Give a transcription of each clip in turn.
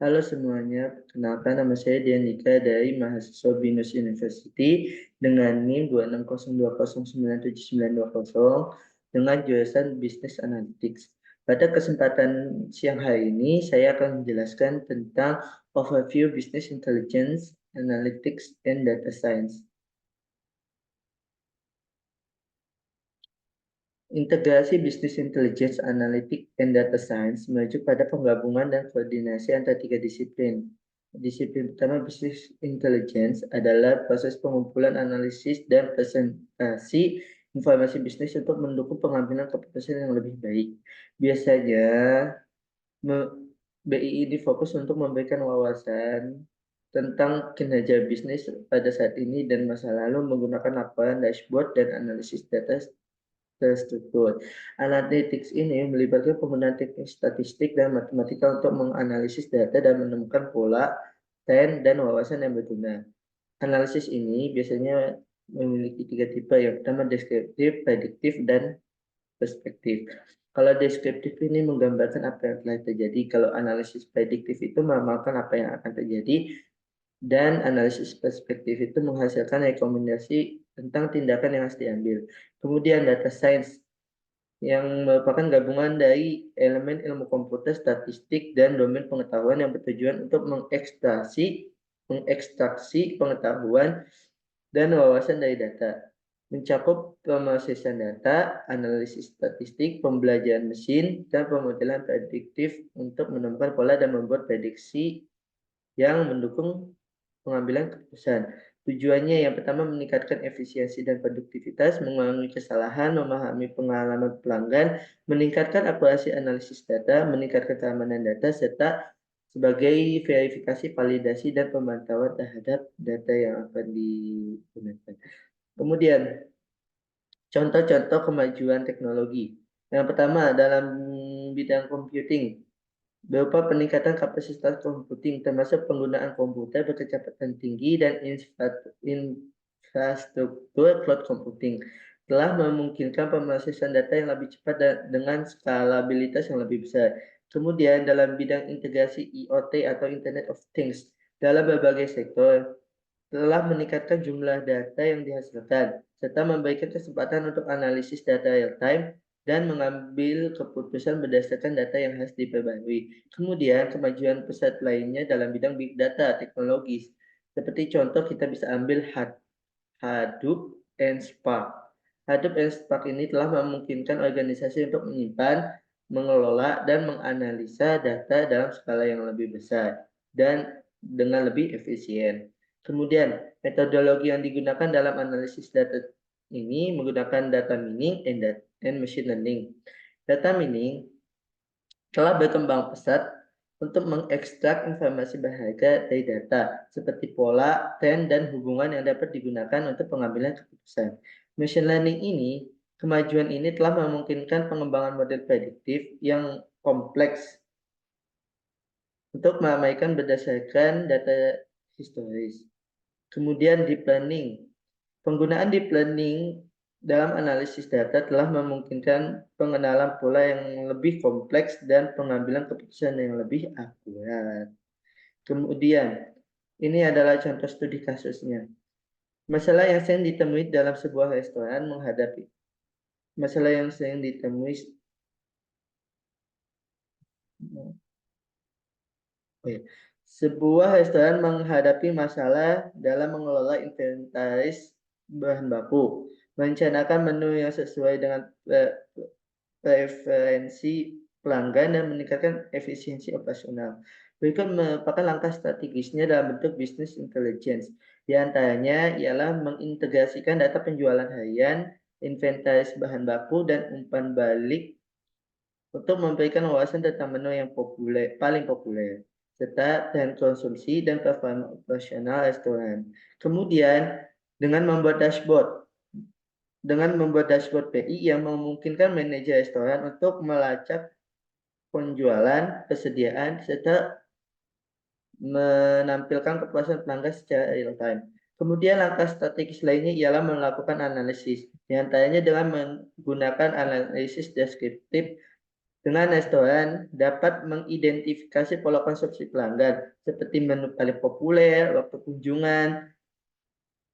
Halo semuanya, kenalkan nama saya Diandika dari mahasiswa BINUS University dengan NIM 26020979920 dengan jurusan Business Analytics. Pada kesempatan siang hari ini, saya akan menjelaskan tentang overview Business Intelligence, Analytics, and Data Science. Integrasi Business Intelligence, Analytics, and Data Science merujuk pada penggabungan dan koordinasi antara tiga disiplin. Disiplin pertama, Business Intelligence, adalah proses pengumpulan, analisis, dan presentasi informasi bisnis untuk mendukung pengambilan keputusan yang lebih baik. Biasanya, BI ini fokus untuk memberikan wawasan tentang kinerja bisnis pada saat ini dan masa lalu menggunakan laporan dashboard dan analisis data terstruktur. Analytics ini melibatkan penggunaan teknik statistik dan matematika untuk menganalisis data dan menemukan pola, tren, dan wawasan yang berguna. Analisis ini biasanya memiliki tiga tipe. Yang pertama deskriptif, prediktif, dan perspektif. Kalau deskriptif ini menggambarkan apa yang telah terjadi. Kalau analisis prediktif itu meramalkan apa yang akan terjadi. Dan analisis perspektif itu menghasilkan rekomendasi tentang tindakan yang harus diambil. Kemudian data science yang merupakan gabungan dari elemen ilmu komputer, statistik, dan domain pengetahuan yang bertujuan untuk mengekstraksi pengetahuan dan wawasan dari data, mencakup pemrosesan data, analisis statistik, pembelajaran mesin, dan pemodelan prediktif untuk menemukan pola dan membuat prediksi yang mendukung pengambilan keputusan. Tujuannya yang pertama meningkatkan efisiensi dan produktivitas, mengurangi kesalahan, memahami pengalaman pelanggan, meningkatkan akurasi analisis data, meningkatkan keamanan data, serta sebagai verifikasi, validasi, dan pemantauan terhadap data yang akan digunakan. Kemudian, contoh-contoh kemajuan teknologi. Yang pertama, dalam bidang computing, berupa peningkatan kapasitas computing termasuk penggunaan komputer berkecepatan tinggi dan infrastruktur cloud computing telah memungkinkan pemrosesan data yang lebih cepat dengan skalabilitas yang lebih besar. Kemudian dalam bidang integrasi IoT atau Internet of Things dalam berbagai sektor telah meningkatkan jumlah data yang dihasilkan serta memberikan kesempatan untuk analisis data real time dan mengambil keputusan berdasarkan data yang harus diperbarui. Kemudian, kemajuan pesat lainnya dalam bidang big data teknologis. Seperti contoh, kita bisa ambil Hadoop and Spark. Hadoop and Spark ini telah memungkinkan organisasi untuk menyimpan, mengelola, dan menganalisa data dalam skala yang lebih besar dan dengan lebih efisien. Kemudian, metodologi yang digunakan dalam analisis data ini menggunakan data mining and machine learning. Data mining telah berkembang pesat untuk mengekstrak informasi berharga dari data, seperti pola, tren, dan hubungan yang dapat digunakan untuk pengambilan keputusan. Machine learning ini, kemajuan ini telah memungkinkan pengembangan model prediktif yang kompleks untuk meramaikan berdasarkan data historis. Kemudian deep learning. Penggunaan deep learning dalam analisis data telah memungkinkan pengenalan pola yang lebih kompleks dan pengambilan keputusan yang lebih akurat. Kemudian, ini adalah contoh studi kasusnya. Masalah yang sering ditemui dalam sebuah restoran menghadapi masalah yang sering ditemui sebuah restoran menghadapi masalah dalam mengelola inventaris bahan baku, merencanakan menu yang sesuai dengan preferensi pelanggan dan meningkatkan efisiensi operasional. Berikut merupakan langkah strategisnya dalam bentuk business intelligence. Di antaranya ialah mengintegrasikan data penjualan harian, inventaris bahan baku, dan umpan balik untuk memberikan wawasan tentang menu yang paling populer, serta tren konsumsi dan performa operasional restoran. Kemudian, dengan membuat dashboard PI yang memungkinkan manajer restoran untuk melacak penjualan, kesediaan, serta menampilkan kepuasan pelanggan secara real time. Kemudian langkah strategis lainnya ialah melakukan analisis, di antaranya dengan menggunakan analisis deskriptif Dengan restoran dapat mengidentifikasi pola konsumsi pelanggan, seperti menu paling populer, waktu kunjungan,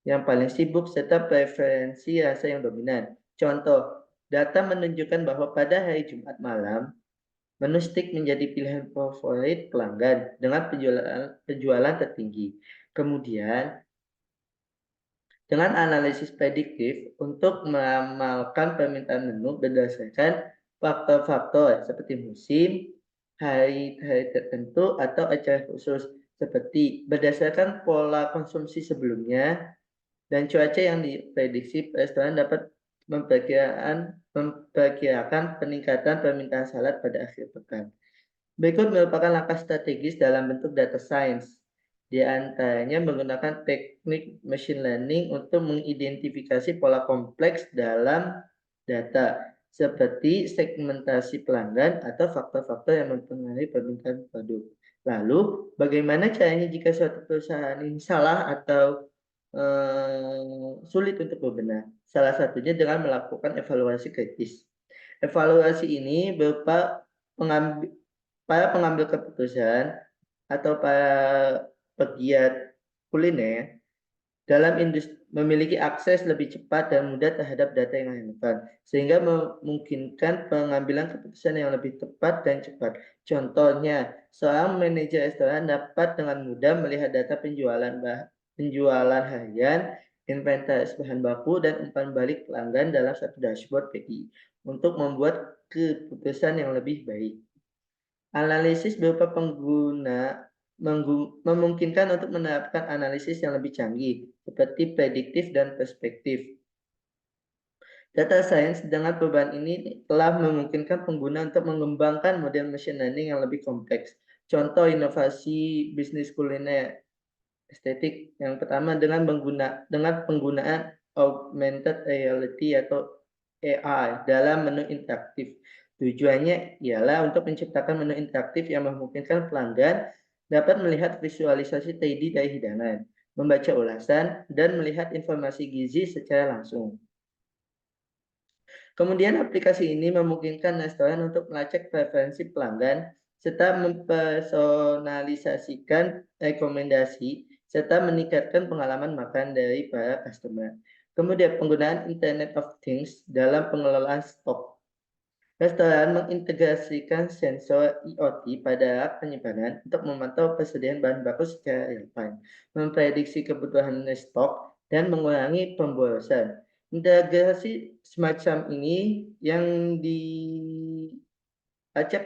yang paling sibuk, serta preferensi rasa yang dominan. Contoh, data menunjukkan bahwa pada hari Jumat malam, menu steak menjadi pilihan favorit pelanggan dengan penjualan tertinggi. Kemudian, dengan analisis prediktif untuk meramalkan permintaan menu berdasarkan faktor-faktor seperti musim, hari-hari tertentu, atau acara khusus, seperti berdasarkan pola konsumsi sebelumnya dan cuaca yang diprediksi, restoran dapat memperkirakan peningkatan permintaan salad pada akhir pekan. Berikut merupakan langkah strategis dalam bentuk data science. Di antaranya menggunakan teknik machine learning untuk mengidentifikasi pola kompleks dalam data, seperti segmentasi pelanggan atau faktor-faktor yang mempengaruhi permintaan produk. Lalu, bagaimana caranya jika suatu perusahaan ini salah atau sulit untuk berbenah? Salah satunya dengan melakukan evaluasi kritis. Evaluasi ini berupa para pengambil keputusan atau para pegiat kuliner dalam industri memiliki akses lebih cepat dan mudah terhadap data yang relevan, sehingga memungkinkan pengambilan keputusan yang lebih tepat dan cepat. Contohnya, seorang manajer restoran dapat dengan mudah melihat data penjualan harian, inventaris bahan baku, dan umpan balik pelanggan dalam satu dashboard PI untuk membuat keputusan yang lebih baik. Analisis berupa pengguna memungkinkan untuk menerapkan analisis yang lebih canggih, seperti prediktif dan perspektif. Data science dengan perubahan ini telah memungkinkan pengguna untuk mengembangkan model machine learning yang lebih kompleks. Contoh inovasi bisnis kuliner estetik yang pertama dengan penggunaan augmented reality atau AI dalam menu interaktif. Tujuannya ialah untuk menciptakan menu interaktif yang memungkinkan pelanggan dapat melihat visualisasi 3D dari hidangan, membaca ulasan, dan melihat informasi gizi secara langsung. Kemudian aplikasi ini memungkinkan restoran untuk melacak preferensi pelanggan serta mempersonalisasikan rekomendasi serta meningkatkan pengalaman makan dari para customer. Kemudian penggunaan Internet of Things dalam pengelolaan stok. Restoran mengintegrasikan sensor IoT pada penyimpanan untuk memantau persediaan bahan baku secara real-time, memprediksi kebutuhan stok, dan mengurangi pemborosan. Integrasi semacam ini yang dilacak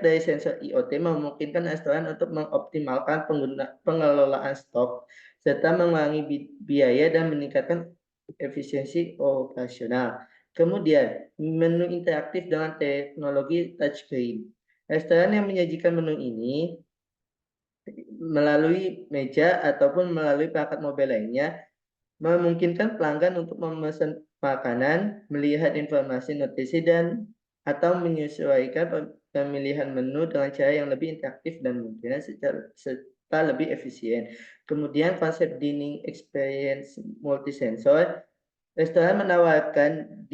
dari sensor IoT memungkinkan restoran untuk mengoptimalkan pengelolaan stok serta mengurangi biaya dan meningkatkan efisiensi operasional. Kemudian, menu interaktif dengan teknologi touchscreen. Restoran yang menyajikan menu ini melalui meja ataupun melalui perangkat mobile lainnya memungkinkan pelanggan untuk memesan makanan, melihat informasi nutrisi dan atau menyesuaikan pemilihan menu dengan cara yang lebih interaktif dan mudah serta lebih efisien. Kemudian konsep dining experience multisensor, restoran menawarkan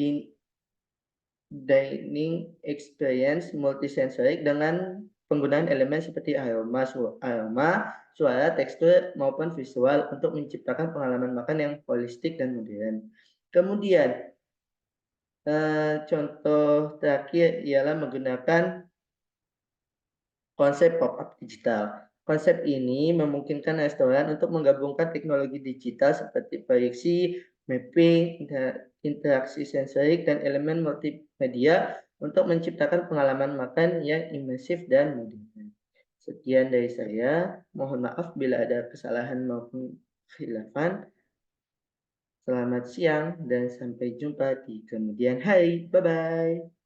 dining experience multisensorik dengan penggunaan elemen seperti aroma, suara, tekstur, maupun visual untuk menciptakan pengalaman makan yang holistik dan modern. Kemudian, contoh terakhir ialah menggunakan konsep pop-up digital. Konsep ini memungkinkan restoran untuk menggabungkan teknologi digital seperti proyeksi, mapping, interaksi sensorik, dan elemen multimedia untuk menciptakan pengalaman makan yang imersif dan modern. Sekian dari saya. Mohon maaf bila ada kesalahan maupun khilafan. Selamat siang dan sampai jumpa di kemudian hari. Bye-bye.